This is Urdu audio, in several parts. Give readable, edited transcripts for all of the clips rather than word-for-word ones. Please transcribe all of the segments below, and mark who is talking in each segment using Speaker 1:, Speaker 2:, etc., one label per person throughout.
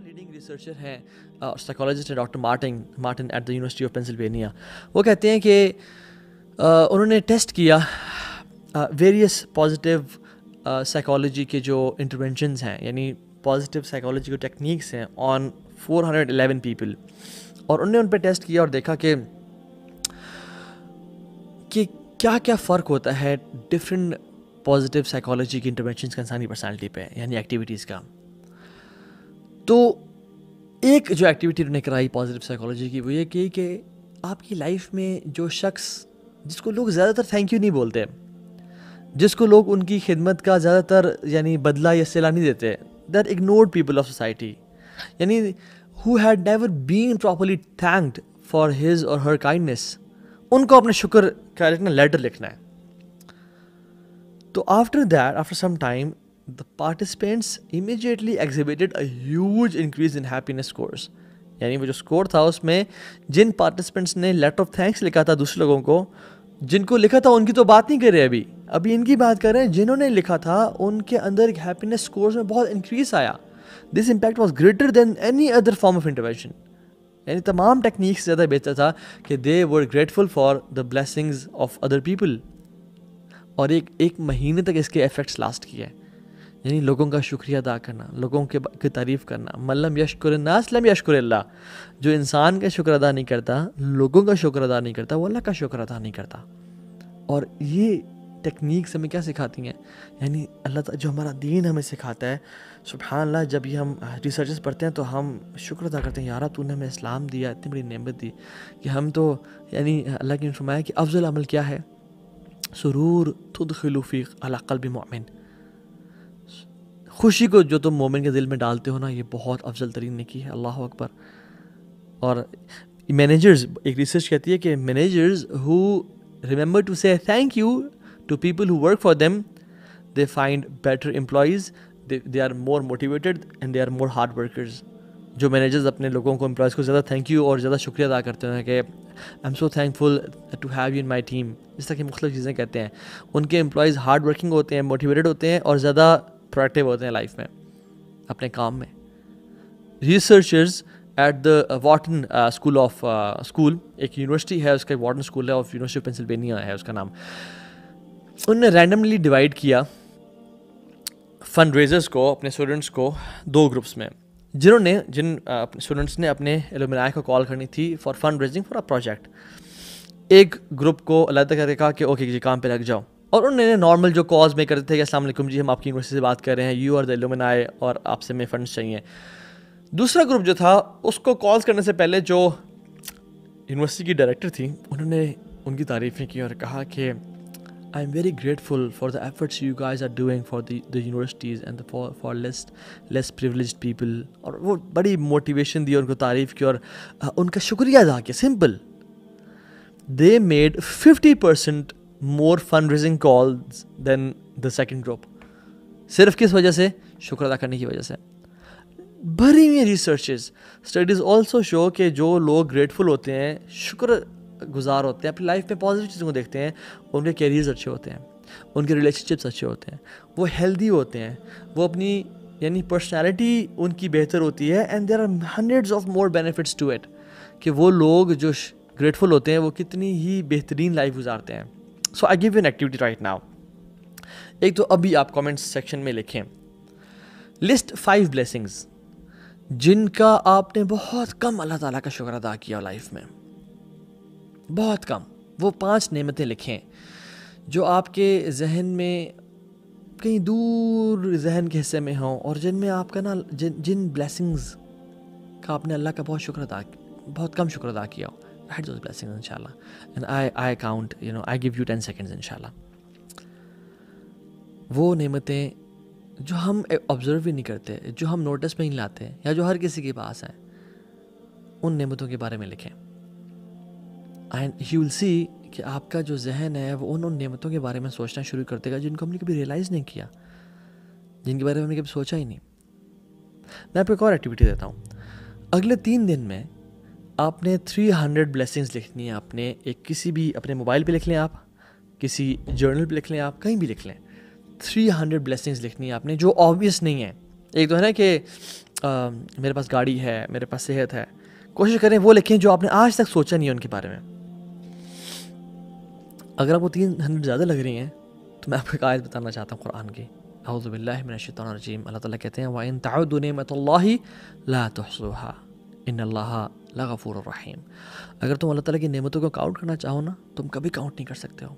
Speaker 1: لیڈنگ ریسرچر ہیں سائیکالوجسٹ ہیں doctor Martin at the University of Pennsylvania. وہ کہتے ہیں کہ انہوں نے ٹیسٹ کیا ویریس پازیٹیو سائیکالوجی کے جو انٹرونشنز ہیں, یعنی پازیٹیو سائیکالوجی کے ٹیکنیکس ہیں آن 411 پیپل, اور انہوں نے ان پہ ٹیسٹ کیا اور دیکھا کہ کیا کیا فرق ہوتا ہے ڈفرینٹ پازیٹیو سائیکالوجی کی انٹرونشنز کا انسانی پرسنالٹی پہ, یعنی ایکٹیویٹیز کا. تو ایک جو ایکٹیویٹی انہوں نے کرائی پازیٹیو سائیکالوجی کی وہ یہ کہ آپ کی لائف میں جو شخص جس کو لوگ زیادہ تر تھینک یو نہیں بولتے, جس کو لوگ ان کی خدمت کا زیادہ تر یعنی بدلہ یا صلہ نہیں دیتے, they are ignored people of society, یعنی who had never been properly thanked for his or her kindness, ان کو اپنے شکر کا لیٹر لکھنا ہے. تو after that, after some time, the participants immediately exhibited a huge increase in happiness scores. یعنی وہ جو اسکور تھا اس میں جن پارٹیسپینٹس نے لیٹر آف تھینکس لکھا تھا دوسرے لوگوں کو, جن کو لکھا تھا ان کی تو بات نہیں کر رہے, ابھی ان کی بات کر رہے ہیں. جنہوں نے لکھا تھا ان کے اندر ایک ہیپینس اسکورس میں بہت انکریز آیا. This impact was greater than any other form of intervention. یعنی تمام ٹیکنیکس زیادہ بہتر تھا کہ they were grateful for the blessings of other people. اور ایک مہینے تک اس کے افیکٹس لاسٹ کیے, یعنی لوگوں کا شکریہ ادا کرنا, لوگوں کی تعریف کرنا. من لم یشکر الناس لم یشکر اللہ. جو انسان کا شکر ادا نہیں کرتا, لوگوں کا شکر ادا نہیں کرتا, وہ اللہ کا شکر ادا نہیں کرتا. اور یہ ٹیکنیکس ہمیں کیا سکھاتی ہیں, یعنی اللہ تعالیٰ جو ہمارا دین ہمیں سکھاتا ہے, سبحان اللہ, جب یہ ہم ریسرچز پڑھتے ہیں تو ہم شکر ادا کرتے ہیں, یار تو نے ہمیں اسلام دیا, اتنی بڑی نعمت دی کہ ہم تو, یعنی اللہ کی نے فرمایا کہ افضل عمل کیا ہے, سرور تدخل فی علی قلب مؤمن. خوشی کو جو تم مومن کے دل میں ڈالتے ہو نا, یہ بہت افضل ترین نیکی ہے. اللہ اکبر. اور مینیجرز, ایک ریسرچ کہتی ہے کہ managers who remember to say thank you to people who work for them, they find better employees, they are more motivated and they are more hard workers. جو مینیجرز اپنے لوگوں کو, امپلائیز کو زیادہ تھینک یو اور زیادہ شکریہ ادا کرتے ہیں کہ I am so thankful to have you in my team, اس طرح کی مختلف چیزیں کہتے ہیں, ان کے امپلائیز ہارڈ ورکنگ ہوتے ہیں, موٹیویٹیڈ ہوتے ہیں اور زیادہ پروڈکٹیو ہوتے ہیں لائف میں, اپنے کام میں. Researchers at the Wharton school, ایک یونیورسٹی ہے, اس کا وارٹن اسکول ہے, آف یونیورسٹی آف پینسلوینیا ہے اس کا نام. انہوں نے رینڈملی ڈیوائڈ کیا فنڈ ریزرز کو, اپنے اسٹوڈنٹس کو, دو گروپس میں, جن اسٹوڈنٹس نے اپنے الومنائی کو کال کرنی تھی for fund raising for a project. ایک گروپ کو علیحدہ کر کے کہا کہ اوکے جی کام پہ لگ جاؤ, اور انہوں نے نارمل جو کالز میں کرتے تھے کہ السلام علیکم جی, ہم آپ کی یونیورسٹی سے بات کر رہے ہیں, یو آر دا الومنائی اور آپ سے ہمیں فنڈس چاہیے. دوسرا گروپ جو تھا اس کو کالز کرنے سے پہلے جو یونیورسٹی کی ڈائریکٹر تھی, انہوں نے ان کی تعریفیں کی اور کہا کہ I am very grateful for the efforts you guys are doing for the universities and for less privileged people. اور وہ بڑی موٹیویشن دی, ان کو تعریف کی اور ان کا شکریہ ادا کیا. Simple, they made 50% more fundraising calls than the second group. صرف کس وجہ سے, شکر ادا کرنے کی وجہ سے. بھری ہوئی ریسرچز, اسٹڈیز آلسو شو کہ جو لوگ گریٹفل ہوتے ہیں, شکر گزار ہوتے ہیں, اپنی لائف میں پازیٹیو چیزوں کو دیکھتے ہیں, ان کے کیریئرز اچھے ہوتے ہیں, ان کے ریلیشن شپس اچھے ہوتے ہیں, وہ ہیلدی ہوتے ہیں, وہ اپنی یعنی پرسنالٹی ان کی بہتر ہوتی ہے. And there are hundreds of more benefits to it, کہ وہ لوگ جو گریٹفل ہوتے ہیں وہ کتنی ہی بہترین لائف گزارتے ہیں. So I give you an activity right now. ایک تو ابھی آپ کامنٹس سیکشن میں لکھیں, لسٹ 5 blessings جن کا آپ نے بہت کم اللہ تعالیٰ کا شکر ادا کیا لائف میں, بہت کم. وہ 5 نعمتیں لکھیں جو آپ کے ذہن میں کہیں دور ذہن کے حصے میں ہوں, اور جن میں آپ کا نا جن blessings کا آپ نے اللہ کا بہت کم شکر ادا کیا ہو. Write those blessings inshallah, and I count, I give you 10 seconds inshallah. وہ نعمتیں جو ہم آبزرو بھی نہیں کرتے, جو ہم نوٹس میں نہیں لاتے, یا جو ہر کسی کے پاس ہیں, ان نعمتوں کے بارے میں لکھیں. اینڈ یو ول سی کہ آپ کا جو ذہن ہے وہ ان نعمتوں کے بارے میں سوچنا شروع کر دے گا جن کو ہم نے کبھی ریئلائز نہیں کیا, جن کے بارے میں ہم نے کبھی سوچا ہی نہیں. میں آپ کو ایک اور ایکٹیویٹی دیتا ہوں. اگلے 3 دن میں آپ نے 300 بلیسنگز لکھنی ہے. آپ نے کسی بھی اپنے موبائل پہ لکھ لیں, آپ کسی جرنل پہ لکھ لیں, آپ کہیں بھی لکھ لیں. 300 بلیسنگز لکھنی ہے آپ نے جو آبویس نہیں ہے. ایک تو ہے نا کہ میرے پاس گاڑی ہے، میرے پاس صحت ہے، کوشش کریں وہ لکھیں جو آپ نے آج تک سوچا نہیں ہے ان کے بارے میں. اگر آپ کو 300 زیادہ لگ رہی ہیں تو میں آپ کو ایک آیت بتانا چاہتا ہوں قرآن کی. اعوذ باللہ من الشیطان الرجیم. اللہ تعالیٰ کہتے ہیں وَإِن تَعُدُّوا نِعْمَةَ اللَّهِ لَا تُحْصُوهَا إِنَّ اللَّهَ لَغَفُورٌ رَحِيمٌ. اگر تم اللہ تعالیٰ کی نعمتوں کو کاؤنٹ کرنا چاہو نا، تم کبھی کاؤنٹ نہیں کر سکتے ہو.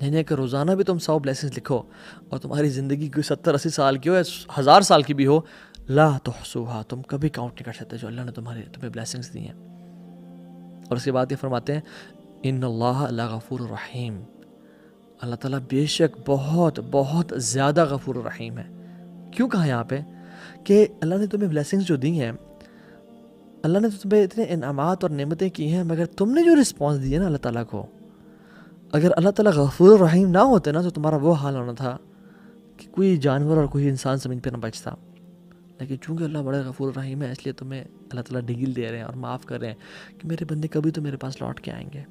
Speaker 1: یعنی کہ روزانہ بھی تم 100 بلیسنگز لکھو اور تمہاری زندگی کوئی 70-80 سال کی ہو یا 1000 سال کی بھی ہو، لا تحصوها، تم کبھی کاؤنٹ نہیں کر سکتے جو اللہ نے تمہیں بلیسنگز دی ہیں. اور اس کے بعد یہ فرماتے ہیں ان اللہ لغفور رحیم، اللہ تعالیٰ بے شک بہت بہت زیادہ غفور الرحیم ہے. کیوں کہا یہاں پہ کہ اللہ نے تمہیں بلیسنگز جو دی ہیں، اللہ نے تمہیں اتنے انعامات اور نعمتیں کی ہیں، مگر تم نے جو رسپانس دیا نا اللہ تعالیٰ کو، اگر اللہ تعالیٰ غفور الرحیم نہ ہوتے نا تو تمہارا وہ حال ہونا تھا کہ کوئی جانور اور کوئی انسان زمین پہ نہ بچتا. لیکن چونکہ اللہ بڑا غفور الرحیم ہے، اس لیے تمہیں اللہ تعالیٰ ڈیل دے رہے ہیں اور معاف کر رہے ہیں کہ میرے بندے کبھی تو میرے پاس لوٹ کے آئیں گے.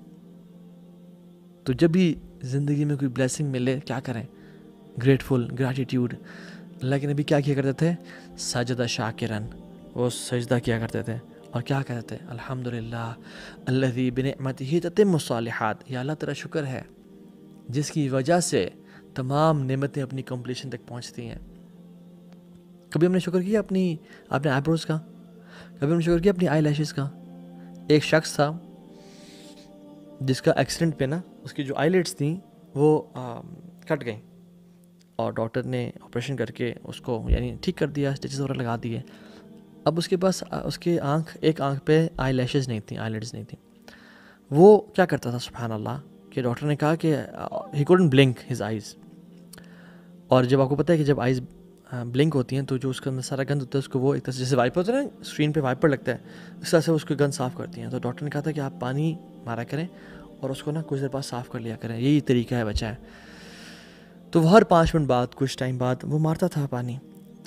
Speaker 1: تو جب بھی زندگی میں کوئی بلیسنگ ملے کیا کریں؟ Grateful, gratitude. اللہ کے نبی کیا کرتے تھے؟ سجدہ شاکرن، وہ سجدہ کیا کرتے تھے اور کیا کہتے تھے؟ الحمدللہ الذی بنعمتہ تتم الصالحات. یا اللہ تیرا شکر ہے جس کی وجہ سے تمام نعمتیں اپنی کمپلیشن تک پہنچتی ہیں. کبھی ہم نے شکر کیا اپنے آئی بروز کا؟ کبھی ہم نے شکر کیا اپنی آئی لیشز کا؟ ایک شخص تھا جس کا ایکسیڈنٹ پہ نا اس کی جو آئی لیڈس تھیں وہ کٹ گئیں اور ڈاکٹر نے آپریشن کر کے اس کو یعنی ٹھیک کر دیا، اسٹیچز وغیرہ لگا دیے. اب اس کے پاس اس کے ایک آنکھ پہ آئی لیشز نہیں تھیں، آئی لیڈز نہیں تھیں. وہ کیا کرتا تھا سبحان اللہ کہ ڈاکٹر نے کہا کہ he couldn't blink his eyes. اور جب آپ کو پتہ ہے کہ جب آئیز بلنک ہوتی ہیں تو جو اس کے اندر سارا گند ہوتا ہے اس کو وہ ایک طرح سے جیسے وائپر ہوتا ہے نا، اسکرین پہ وائپر لگتا ہے، اس طرح سے اس کو گند صاف کرتی ہیں. تو ڈاکٹر نے کہا تھا کہ آپ پانی مارا کریں اور اس کو نا کچھ دیر بعد صاف کر لیا کریں، یہی طریقہ ہے بچہ ہے. تو وہ ہر 5 منٹ بعد کچھ ٹائم بعد وہ مارتا تھا پانی،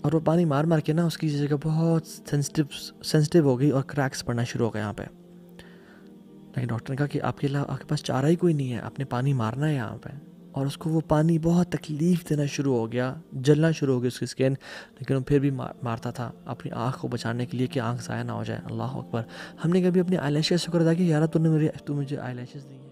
Speaker 1: اور وہ پانی مار کے نا اس کی جگہ بہت سینسٹیو ہو گئی اور کریکس پڑنا شروع ہو گئے یہاں پہ. لیکن ڈاکٹر نے کہا کہ آپ کے پاس چارہ ہی کوئی نہیں ہے، آپ نے پانی مارنا ہے یہاں پہ. اور اس کو وہ پانی بہت تکلیف دینا شروع ہو گیا، جلنا شروع ہو گئی اس کی اسکن، لیکن وہ پھر بھی مارتا تھا اپنی آنکھ کو بچانے کے لیے کہ آنکھ ضائع نہ ہو جائے. اللہ اکبر. ہم نے کبھی اپنی آئی لیشز شکر ادا کی، یار تو مجھے آئی لیشز دی ہیں.